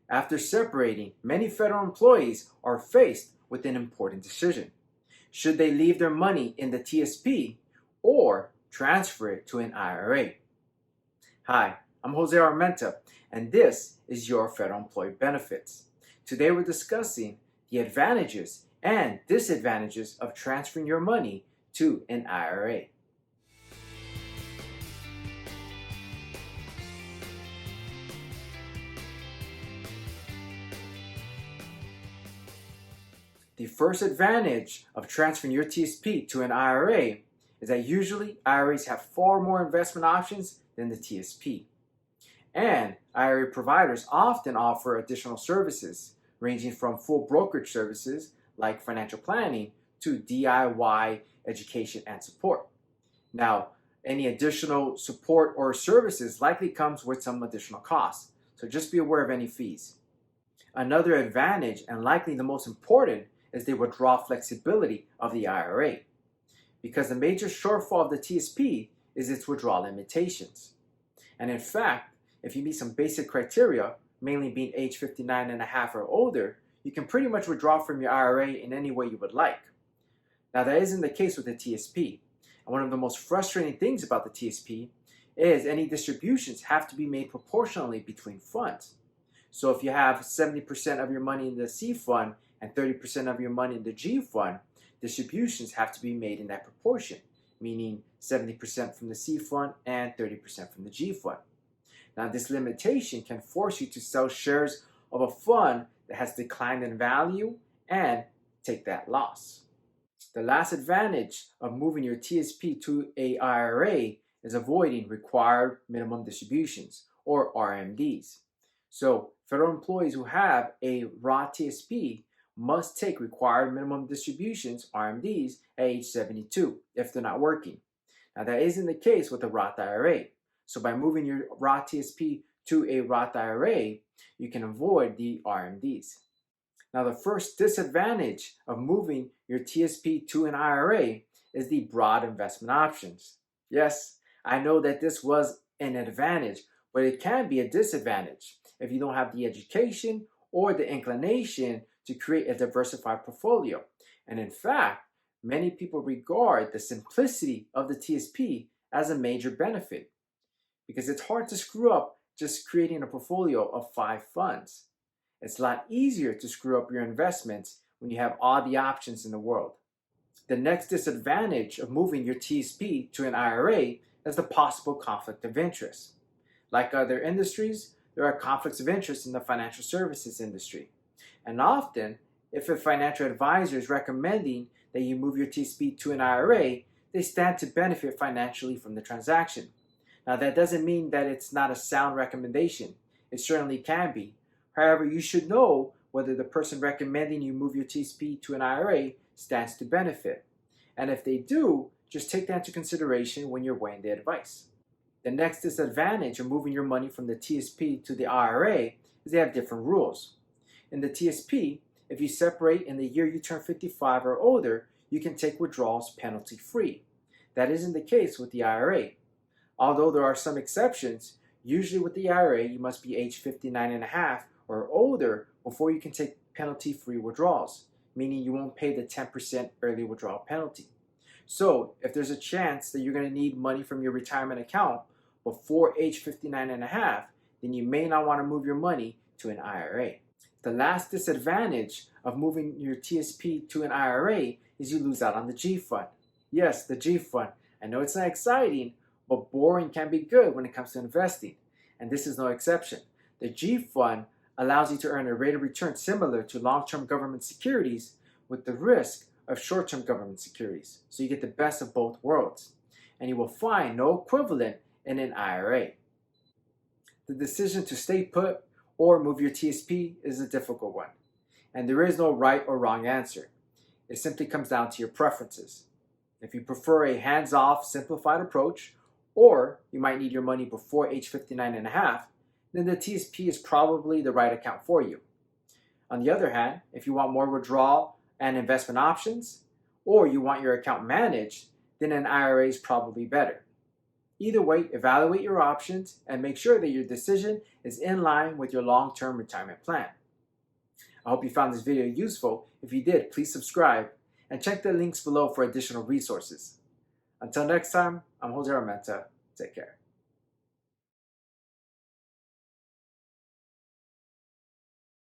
After separating, many federal employees are faced with an important decision. Should they leave their money in the TSP or transfer it to an IRA? Hi, I'm Jose Armenta, and this is your Federal Employee Benefits. Today we're discussing the advantages and disadvantages of transferring your money to an IRA. The first advantage of transferring your TSP to an IRA is that usually IRAs have far more investment options than the TSP. And IRA providers often offer additional services, ranging from full brokerage services like financial planning to DIY education and support. Now, any additional support or services likely comes with some additional costs, so just be aware of any fees. Another advantage, and likely the most important, is the withdrawal flexibility of the IRA, because the major shortfall of the TSP is its withdrawal limitations. And in fact, if you meet some basic criteria, mainly being age 59 and a half or older, you can pretty much withdraw from your IRA in any way you would like. Now, that isn't the case with the TSP. And one of the most frustrating things about the TSP is any distributions have to be made proportionally between funds. So if you have 70% of your money in the C fund and 30% of your money in the G fund, distributions have to be made in that proportion, meaning 70% from the C fund and 30% from the G fund. Now, this limitation can force you to sell shares of a fund that has declined in value and take that loss. The last advantage of moving your TSP to a IRA is avoiding required minimum distributions, or RMDs. So, federal employees who have a Roth TSP must take required minimum distributions, RMDs, at age 72 if they're not working. Now, that isn't the case with a Roth IRA. So by moving your Roth TSP to a Roth IRA, you can avoid the RMDs. Now, the first disadvantage of moving your TSP to an IRA is the broad investment options. Yes, I know that this was an advantage, but it can be a disadvantage if you don't have the education or the inclination to create a diversified portfolio. And in fact, many people regard the simplicity of the TSP as a major benefit, because it's hard to screw up just creating a portfolio of 5 funds. It's a lot easier to screw up your investments when you have all the options in the world. The next disadvantage of moving your TSP to an IRA is the possible conflict of interest. Like other industries, there are conflicts of interest in the financial services industry. And often, if a financial advisor is recommending that you move your TSP to an IRA, they stand to benefit financially from the transaction. Now, that doesn't mean that it's not a sound recommendation. It certainly can be. However, you should know whether the person recommending you move your TSP to an IRA stands to benefit. And if they do, just take that into consideration when you're weighing the advice. The next disadvantage of moving your money from the TSP to the IRA is they have different rules. In the TSP, if you separate in the year you turn 55 or older, you can take withdrawals penalty-free. That isn't the case with the IRA. Although there are some exceptions, usually with the IRA, you must be age 59 and a half or older before you can take penalty-free withdrawals, meaning you won't pay the 10% early withdrawal penalty. So if there's a chance that you're going to need money from your retirement account before age 59 and a half, then you may not want to move your money to an IRA. The last disadvantage of moving your TSP to an IRA is you lose out on the G fund. Yes, the G fund. I know it's not exciting, but boring can be good when it comes to investing, and this is no exception. The G fund allows you to earn a rate of return similar to long-term government securities with the risk of short-term government securities. So you get the best of both worlds, and you will find no equivalent in an IRA. The decision to stay put or move your TSP is a difficult one, and there is no right or wrong answer. It simply comes down to your preferences. If you prefer a hands-off, simplified approach, or you might need your money before age 59 and a half, then the TSP is probably the right account for you. On the other hand, if you want more withdrawal and investment options, or you want your account managed, then an IRA is probably better. Either way, evaluate your options and make sure that your decision is in line with your long-term retirement plan. I hope you found this video useful. If you did, please subscribe and check the links below for additional resources. Until next time, I'm Jose Armenta. Take care.